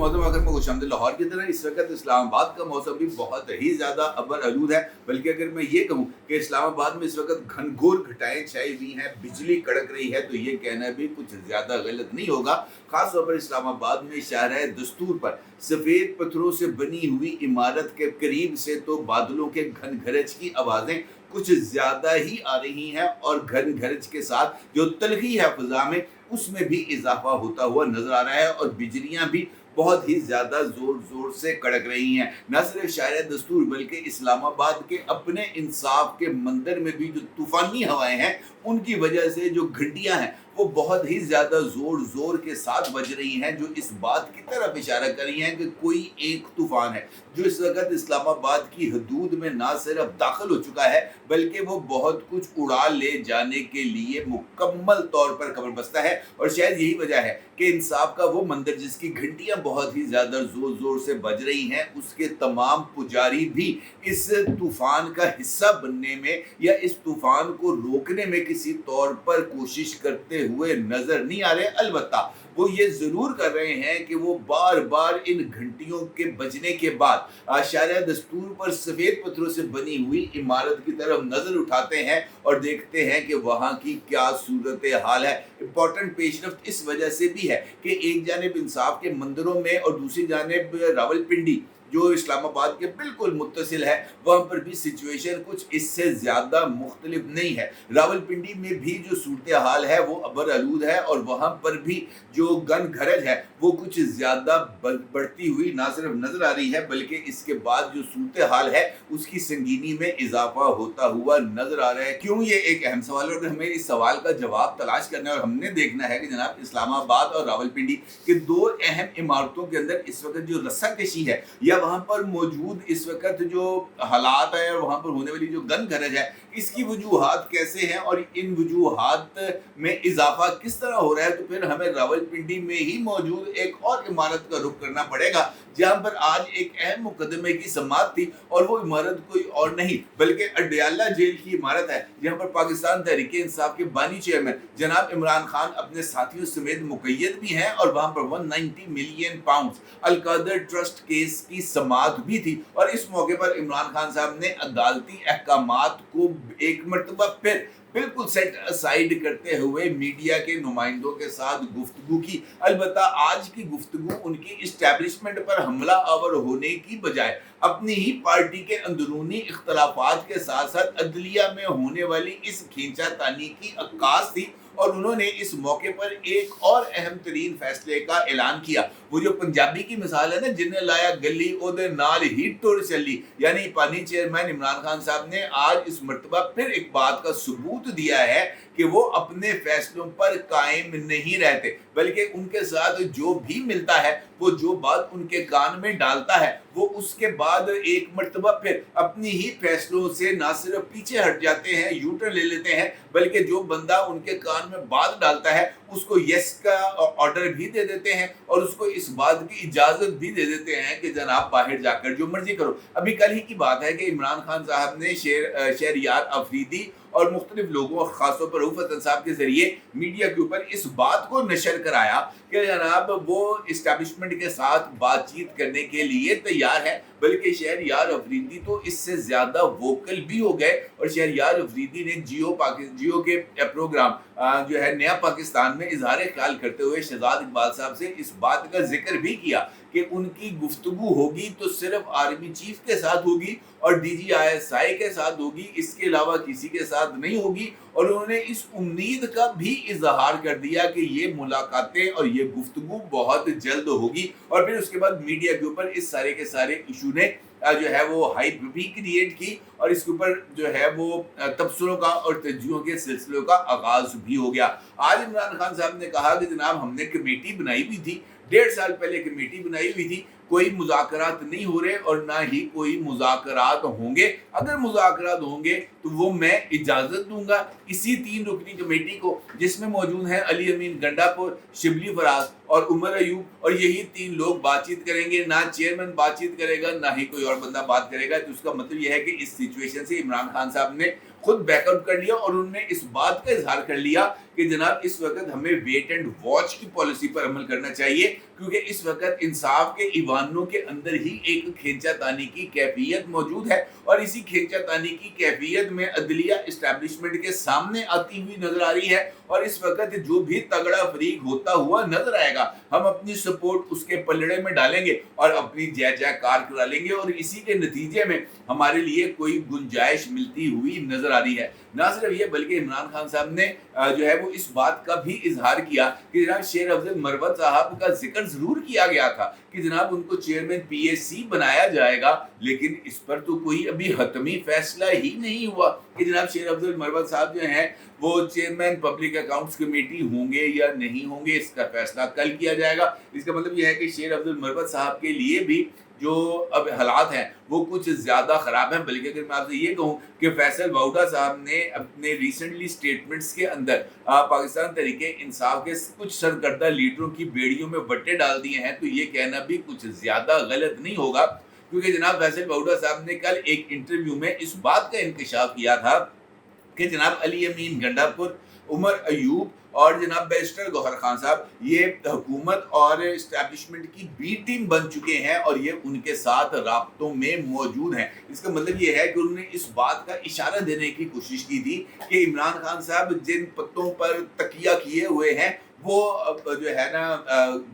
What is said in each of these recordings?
मोहतरम आकर मैं खुशामदीद। लाहौर की तरह इस वक्त इस्लामाबाद का मौसम भी बहुत ही ज़्यादा अबर आलूद है। बल्कि अगर मैं ये कहूँ कि इस्लामाबाद में इस वक्त घनघोर घटाएं छाई हुई हैं, बिजली कड़क रही है, तो ये कहना भी कुछ ज़्यादा गलत नहीं होगा। ख़ास तौर पर इस्लामाबाद में शाहराह दस्तूर पर सफ़ेद पत्थरों से बनी हुई इमारत के करीब से तो बादलों के घन गरज की आवाज़ें कुछ ज़्यादा ही आ रही हैं, और घन गरज के साथ जो तलखी है फ़ज़ा में, उसमें भी इजाफा होता हुआ नजर आ रहा है, और बिजलियां भी बहुत ही ज़्यादा ज़ोर ज़ोर से कड़क रही हैं। न सिर्फ शायर दस्तूर बल्कि इस्लामाबाद के अपने इंसाफ के मंदिर में भी जो तूफ़ानी हवाएं हैं, उनकी वजह से जो घंटियां हैं वो बहुत ही ज़्यादा ज़ोर ज़ोर के साथ बज रही हैं, जो इस बात की तरफ इशारा कर रही हैं कि कोई एक तूफ़ान है जो इस वक्त इस्लामाबाद की हदूद में ना सिर्फ दाखिल हो चुका है, बल्कि वो बहुत कुछ उड़ा ले जाने के लिए मुकम्मल तौर पर कमर बस्ता है। और शायद यही वजह है कि इंसाफ का वो मंदिर जिसकी घंटियां बहुत ही ज़्यादा ज़ोर ज़ोर से बज रही हैं, उसके तमाम पुजारी भी इस तूफ़ान का हिस्सा बनने में या इस तूफ़ान को रोकने में किसी तौर पर कोशिश करते हुए नज़र नहीं आ रहे। अलबत्ता वो ये ज़रूर कर रहे हैं कि वो बार बार इन घंटियों के बजने के बाद शाहराह दस्तूर पर सफ़ेद पत्थरों से बनी हुई इमारत की तरफ नज़र उठाते हैं और देखते हैं कि वहाँ की क्या सूरत हाल है। इम्पॉर्टेंट पेशरफ्त इस वजह से भी है कि एक जानिब इंसाफ के मंदिरों में और दूसरी जानिब रावलपिंडी जो इस्लामाबाद के बिल्कुल मुत्तसिल है, वहाँ पर भी सिचुएशन कुछ इससे ज़्यादा मुख्तलिफ नहीं है। रावलपिंडी में भी जो सूरत हाल है वो अबर आलूद है, और वहाँ पर भी जो गन गरज है वो कुछ ज़्यादा बढ़ती हुई ना सिर्फ नज़र आ रही है, बल्कि इसके बाद जो सूरत हाल है उसकी संगीनी में इजाफा होता हुआ नज़र आ रहा है। क्यों? ये एक अहम सवाल है, और हमें इस सवाल का जवाब तलाश करना है, और हमने देखना है कि जनाब इस्लामाबाद और रावलपिंडी के दो अहम इमारतों के अंदर इस वक्त जो रस्साकशी है या वहाँ पर मौजूद इस वक्त जो हालात है और वहाँ पर होने वाली जो गन गरज है, इसकी वजूहात कैसे हैं और इन वजूहात में इजाफा किस तरह हो रहा है। तो फिर हमें रावलपिंडी में ही मौजूद एक और इमारत का रुख करना पड़ेगा, जहाँ पर आज एक अहम मुकदमे की समाअत थी, और वो इमारत कोई और नहीं बल्कि अडयाला जेल की इमारत है, जहाँ पर पाकिस्तान तहरीक इंसाफ के बानी चेयरमैन जनाब इमरान खान अपने साथियों समेत मुक़य्यद भी हैं, और वहाँ पर 190 million pound Al-Qadir trust case की समाअत भी थी। और इस मौके पर इमरान खान साहब ने अदालती अहकामात को एक मरतबा फिर बिल्कुल सेट असाइड करते हुए मीडिया के नुमाइंदों के साथ गुफ्तगू की। अलबत्ता आज की गुफ्तगू उनकी इस्टेब्लिशमेंट पर हमला आवर होने की बजाय अपनी ही पार्टी के अंदरूनी इख्तलाफात के साथ साथ अदलिया में होने वाली इस खींचातानी की अक्कास थी, और उन्होंने इस मौके पर एक और अहम तरीन फैसले का ऐलान किया। वो जो पंजाबी की मिसाल है ना, जिन्हें लाया गली ओदे नाल ही टुर चली, यानी पानी चेयरमैन इमरान खान साहब ने आज इस मरतबा फिर एक बात का सबूत दिया है कि वो अपने फैसलों पर कायम नहीं रहते, बल्कि उनके साथ जो भी मिलता है, वो जो बात उनके कान में डालता है, वो उसके बाद एक मरतबा फिर अपनी ही फैसलों से ना सिर्फ पीछे हट जाते हैं, यूटर्न ले लेते हैं, बल्कि जो बंदा उनके कान में बात डालता है उसको यस का ऑर्डर भी दे देते हैं, और उसको इस बात की इजाज़त भी दे देते हैं कि जनाब बाहर जाकर जो मर्जी करो। अभी कल ही की बात है कि इमरान खान साहब ने शहरयार अफरीदी और मुख्तलिफ लोगों और ख़ासतौर पर रऊफ़त साहब के ज़रिए मीडिया के ऊपर इस बात को नशर कराया कि जनाब वो इस्टेब्लिशमेंट के साथ बातचीत करने के लिए तैयार है, बल्कि शहरयार अफरीदी तो इससे ज़्यादा वोकल भी हो गए, और शहरयार अफरीदी ने जियो के प्रोग्राम जो है नया पाकिस्तान में इजहार ख्याल करते हुए शहजाद इकबाल साहब से इस बात का जिक्र भी किया कि उनकी गुफ्तगू होगी तो सिर्फ आर्मी चीफ के साथ होगी और DGISI के साथ होगी, इसके अलावा किसी के साथ नहीं होगी। और उन्होंने इस उम्मीद का भी इजहार कर दिया कि ये मुलाकातें और ये गुफ्तगू बहुत जल्द होगी, और फिर उसके बाद मीडिया के ऊपर इस सारे के सारे इशू ने जो है वो हाइप भी क्रिएट की, और इसके ऊपर जो है वो तबसरों का और तज्जियों के सिलसिलों का आगाज भी हो गया। आज इमरान खान साहब ने कहा कि जनाब हमने कमेटी बनाई हुई थी, 1.5 साल पहले कमेटी बनाई हुई थी, कोई मुज़ाकरात नहीं हो रहे और ना ही कोई मुज़ाकरात होंगे। अगर मुज़ाकरात होंगे तो वो मैं इजाज़त दूंगा इसी 3 रुकनी कमेटी को, जिसमें मौजूद हैं अली अमीन गंडापुर, शिबली फराज और उमर अयूब, और यही 3 लोग बातचीत करेंगे। ना चेयरमैन बातचीत करेगा, ना ही कोई और बंदा बात करेगा। तो उसका मतलब यह है कि इस सिचुएशन से इमरान खान साहब ने खुद बैकआउट कर लिया, और उन्होंने इस बात का इजहार कर लिया कि जनाब इस वक्त हमें वेट एंड वॉच की पॉलिसी पर अमल करना चाहिए, क्योंकि इस वक्त इंसाफ के ईवानों के अंदर ही एक खींचातानी की कैफियत मौजूद है, और इसी खींचातानी की कैफियत में अदलिया इस्टेब्लिशमेंट के सामने आती हुई नजर आ रही है। और इस वक्त जो भी तगड़ा फरीक होता हुआ नजर आएगा, हम अपनी सपोर्ट उसके पलड़े में डालेंगे और अपनी जय जयकार करा लेंगे, और इसी के नतीजे में हमारे लिए कोई गुंजाइश मिलती हुई नजर आ रही है। ना सिर्फ ये बल्कि इमरान खान साहब ने जो है वो इस बात का भी इजहार किया कि जनाब शेर अफजल मरवत साहब का जिक्र जरूर किया गया था कि जनाब उनको चेयरमैन पीएससी बनाया जाएगा, लेकिन इस पर तो कोई अभी हतमी फैसला ही नहीं हुआ कि जनाब शेर अफजल मरवत साहब जो हैं वो चेयरमैन पब्लिक अकाउंट्स कमेटी होंगे या नहीं होंगे, इसका फैसला कल किया जाएगा। इसका मतलब यह है कि शेर अफजल मरवत साहब के लिए भी जो अब हालात हैं वो कुछ ज़्यादा ख़राब हैं। बल्कि अगर मैं आपसे ये कहूँ कि फैसल वाउडा साहब ने अपने रिसेंटली स्टेटमेंट्स के अंदर पाकिस्तान तहरीक इंसाफ के कुछ सरकर्दा लीडरों की बेड़ियों में वट्टे डाल दिए हैं, तो ये कहना भी कुछ ज़्यादा गलत नहीं होगा, क्योंकि जनाब फैसल वाउडा साहब ने कल एक इंटरव्यू में इस बात का इंकशाफ किया था कि जनाब अली अमीन गंडापुर, उमर अयूब और जनाब बैरिस्टर गौहर खान साहब ये हुकूमत और इस्टेब्लिशमेंट की बी टीम बन चुके हैं और ये उनके साथ राब्तों में मौजूद हैं। इसका मतलब ये है कि उन्होंने इस बात का इशारा देने की कोशिश की थी कि इमरान खान साहब जिन पत्तों पर तकिया किए हुए हैं वो जो है ना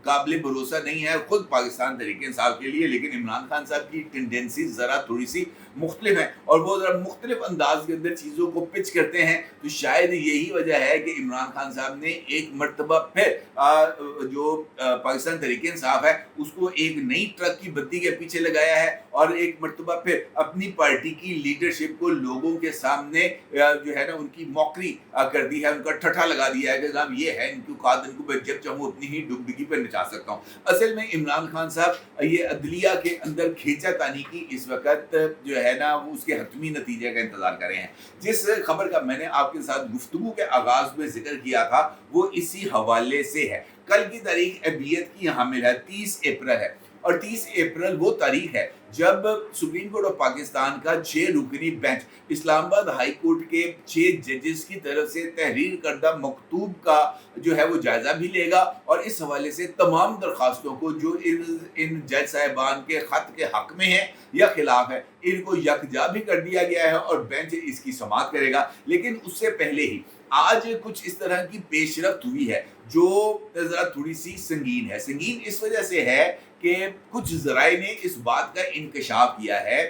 काबिल भरोसा नहीं है खुद पाकिस्तान तहरीक इंसाफ के लिए, लेकिन इमरान खान साहब की टेंडेंसी ज़रा थोड़ी सी मुख्तलिफ है और वो ज़रा मुख्तलिफ अंदाज के अंदर चीज़ों को पिच करते हैं। तो शायद यही वजह है कि इमरान खान साहब ने एक मरतबा फिर जो पाकिस्तान तहरीक इंसाफ है उसको एक नई ट्रक की बत्ती के पीछे लगाया है और एक मरतबा फिर अपनी पार्टी की लीडरशिप को लोगों के सामने जो है ना उनकी मौकरी कर दी है, उनका ठट्ठा लगा दिया है कि जनाब ये है इनकी औकात, इनको मैं जब चाहूँ अपनी ही डुगडुगी पर नचा सकता हूँ। असल में इमरान खान साहब ये अदलिया के अंदर खींचातानी की इस वक्त जो है ना वो उसके हतमी नतीजे का इंतजार कर रहे हैं। जिस खबर का मैंने आपके साथ गुफ्तगू के आगाज में जिक्र किया था वो इसी हवाले से है। कल की तारीख अबियत की हामिल है, 30 अप्रैल है और 30 अप्रैल वो तारीख है जब सुप्रीम कोर्ट ऑफ पाकिस्तान का 6 रुकनी बेंच इस्लामाबाद हाई कोर्ट के 6 जजेस की तरफ से तहरीर करदा मकतूब का जो है वो जायजा भी लेगा और इस हवाले से तमाम दरखास्तों को जो इन जज साहिबान के खत के हक में है या खिलाफ है इनको यकजा भी कर दिया गया है और बेंच इसकी समाअत करेगा। लेकिन उससे पहले ही आज कुछ इस तरह की पेशरफ्त हुई है जो जरा थोड़ी सी संगीन है। संगीन इस वजह से है कि कुछ ज़राए ने इस बात का इंकशाफ किया है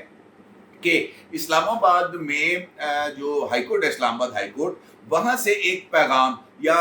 कि इस्लामाबाद में जो हाई कोर्ट है, इस्लामाबाद हाई कोर्ट, वहाँ से एक पैगाम या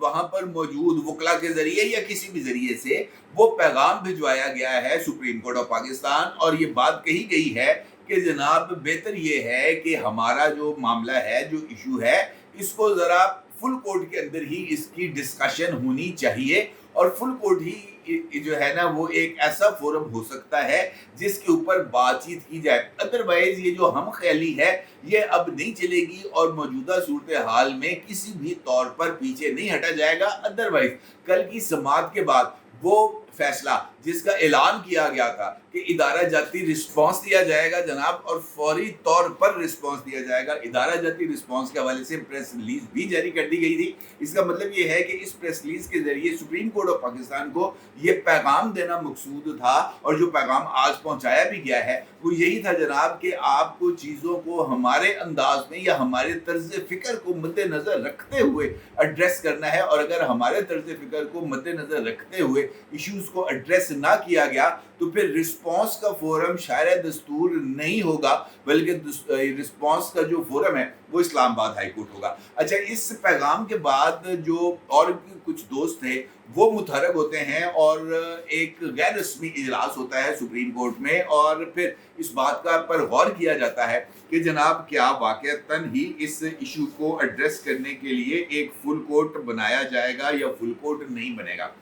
वहाँ पर मौजूद वकला के ज़रिए या किसी भी ज़रिए से वो पैगाम भिजवाया गया है सुप्रीम कोर्ट ऑफ पाकिस्तान और ये बात कही गई है कि जनाब बेहतर ये है कि हमारा जो मामला है, जो इशू है, इसको ज़रा फुल कोर्ट के अंदर ही इसकी डिस्कशन होनी चाहिए और फुल कोर्ट ही जो है ना वो एक ऐसा फोरम हो सकता है जिसके ऊपर बातचीत की जाए। अदरवाइज ये जो हम ख्याली है ये अब नहीं चलेगी और मौजूदा सूरत हाल में किसी भी तौर पर पीछे नहीं हटा जाएगा। अदरवाइज कल की समाअत के बाद वो फैसला जिसका ऐलान किया गया था कि इदारा जाती रिस्पांस दिया जाएगा जनाब और फौरी तौर पर रिस्पांस दिया जाएगा। इदारा जाती रिस्पांस के हवाले से प्रेस रिलीज भी जारी कर दी गई थी। इसका मतलब ये है कि इस प्रेस रिलीज के जरिए सुप्रीम कोर्ट ऑफ पाकिस्तान को ये पैगाम देना मकसूद था और जो पैगाम आज पहुंचाया भी गया है वो यही था जनाब कि आपको चीज़ों को हमारे अंदाज में या हमारे तर्ज फ़िक्र को मद्देनज़र रखते हुए एड्रेस करना है और अगर हमारे तर्ज फ़िक्र को मद्देनज़र रखते हुए इश्यूज़ को एड्रेस ना किया गया तो फिर रिस्पांस का फोरम शायद दस्तूर नहीं होगा बल्कि रिस्पांस का जो फोरम है वो इस्लामाबाद हाई कोर्ट होगा। अच्छा, इस पैगाम के बाद जो और कुछ दोस्त थे वो मुतहरक होते हैं और एक गैर रस्मी इजलास होता है सुप्रीम कोर्ट में और फिर इस बात का पर गौर किया जाता है कि जनाब क्या वाकईतन ही इस इशू को एड्रेस करने के लिए एक फुल कोर्ट बनाया जाएगा या फुल कोर्ट नहीं बनेगा।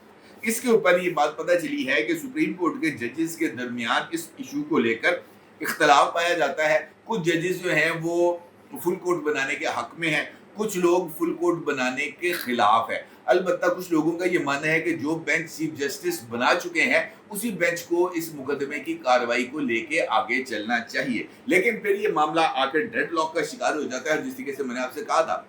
इसके ऊपर ये बात पता चली है कि सुप्रीम कोर्ट के जजेस के दरमियान इस इशू को लेकर इख्तलाफ पाया जाता है। कुछ जजेस जो हैं वो फुल कोर्ट बनाने के हक में हैं, कुछ लोग फुल कोर्ट बनाने के खिलाफ है। अलबत्ता कुछ लोगों का ये मानना है कि जो बेंच चीफ जस्टिस बना चुके हैं उसी बेंच को इस मुकदमे की कार्रवाई को लेके आगे चलना चाहिए। लेकिन फिर ये मामला आकर डेडलॉक का शिकार हो जाता है। जिस तरीके से मैंने आपसे कहा था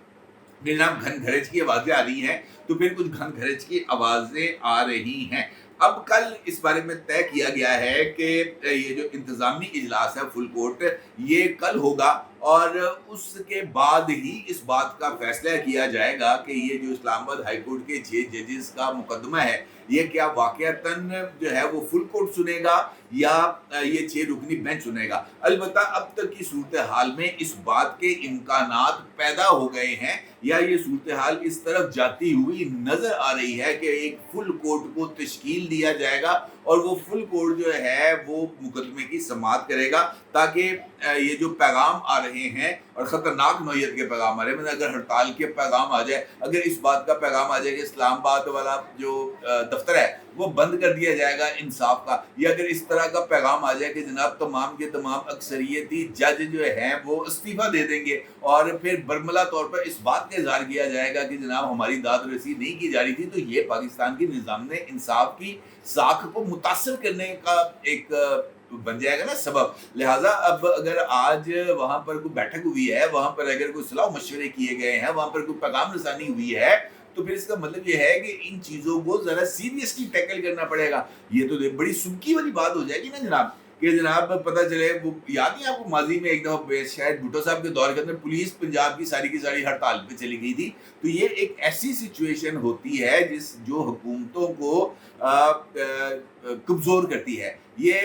कि जनाब घन घरज की आवाज़ें आ रही हैं, तो फिर कुछ घन घरज की आवाज़ें आ रही हैं। अब कल इस बारे में तय किया गया है कि ये जो इंतज़ामी इजलास है फुल कोर्ट, ये कल होगा और उसके बाद ही इस बात का फैसला किया जाएगा कि ये जो इस्लामाबाद हाई कोर्ट के 6 जजेस का मुकदमा है, ये क्या वाक़यतन जो है वो फुल कोर्ट सुनेगा या ये 6 रुकनी बेंच सुनेगा। अलबत्ता अब तक की सूरत-हाल में इस बात के इम्कानात पैदा हो गए हैं या ये सूरत-हाल इस तरफ जाती हुई नज़र आ रही है कि एक फुल कोर्ट को तश्कील दिया जाएगा और वो फुल कोर्ट जो है वो मुकदमे की समाअत करेगा, ताकि ये जो पैगाम आ रहे हैं और ख़तरनाक नौइयत के पैगाम आ रहे हैं, मतलब अगर हड़ताल के पैगाम आ जाए, अगर इस बात का पैगाम आ जाए कि इस्लामाबाद वाला जो दफ्तर है वो बंद कर दिया जाएगा इंसाफ का, या अगर इस तरह का पैगाम आ जाए कि जनाब तमाम के तमाम अक्सरियती जज जो हैं वो इस्तीफ़ा दे देंगे और फिर बरमला तौर पर इस बात का इज़हार किया जाएगा कि जनाब हमारी दाद रसी नहीं की जा रही थी, तो ये पाकिस्तान की निज़ाम ने इंसाफ की साख को मुतासर करने का एक बन जाएगा ना सबब। लिहाजा अब अगर आज वहाँ पर कोई बैठक हुई है, वहाँ पर अगर कोई सलाह मशवरे किए गए हैं, वहाँ पर कोई पैगाम रसानी हुई है, तो फिर इसका मतलब ये है कि इन चीज़ों को ज़रा सीरियसली टैकल करना पड़ेगा। ये तो बड़ी सुबकी वाली बात हो जाएगी ना जनाब, कि जनाब पता चले वो याद नहीं आपको माजी में एक दफ़ा शायद भुट्टो साहब के दौर के अंदर पुलिस पंजाब की सारी हड़ताल पे चली गई थी। तो ये एक ऐसी सिचुएशन होती है जो हुकूमतों को कमज़ोर करती है। ये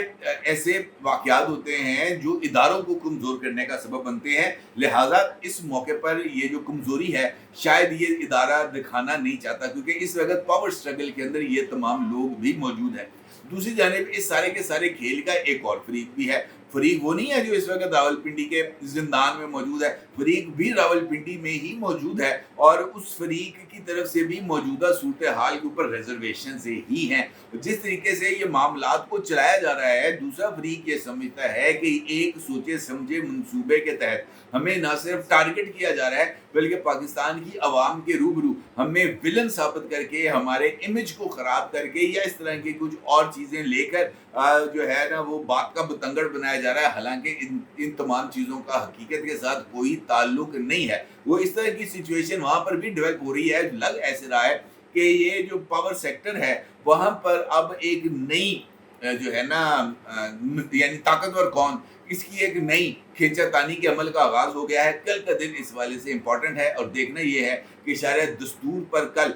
ऐसे वाक़यात होते हैं जो इदारों को कमज़ोर करने का सबब बनते हैं। लिहाजा इस मौके पर ये जो कमज़ोरी है शायद ये इदारा दिखाना नहीं चाहता, क्योंकि इस वक्त पावर स्ट्रगल के अंदर ये तमाम लोग भी मौजूद हैं। दूसरी जानिब इस सारे के सारे खेल का एक और फरीक भी है। फरीक वो नहीं है जो इस वक्त रावलपिंडी के जिंदान में मौजूद है, फरीक भी रावलपिंडी में ही मौजूद है और उस फरीक की तरफ से भी मौजूदा सूरत हाल के ऊपर रिजर्वेशन से ही हैं। जिस तरीके से ये मामलात को चलाया जा रहा है, दूसरा फरीक ये समझता है कि एक सोचे समझे मंसूबे के तहत हमें ना सिर्फ टारगेट किया जा रहा है, बल्कि पाकिस्तान की आवाम के रूबरू हमें विलन साबित करके, हमारे इमेज को ख़राब करके या इस तरह की कुछ और चीज़ें लेकर जो है ना वो बात का बतंगड़ बनाया जा रहा है। हालांकि इन तमाम चीज़ों का हकीकत के साथ कोई ताल्लुक नहीं है। वो इस तरह की सिचुएशन वहाँ पर भी डेवलप हो रही है। लग ऐसे रहा है कि ये जो पावर सेक्टर है वहाँ पर अब एक नई जो है ना यानी ताकतवर कौन, इसकी एक नई खींचातानी के अमल का आगाज़ हो गया है। कल का दिन इस वाले से इम्पॉर्टेंट है और देखना ये है कि शायद दस्तूर पर कल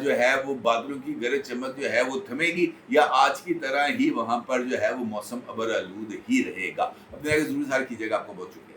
जो है वो बादलों की गरज चमक जो है वो थमेगी या आज की तरह ही वहाँ पर जो है वो मौसम अबर आलूद ही रहेगा। अपने ज़रूर ख्याल कीजिएगा। आपको बहुत शुक्रिया।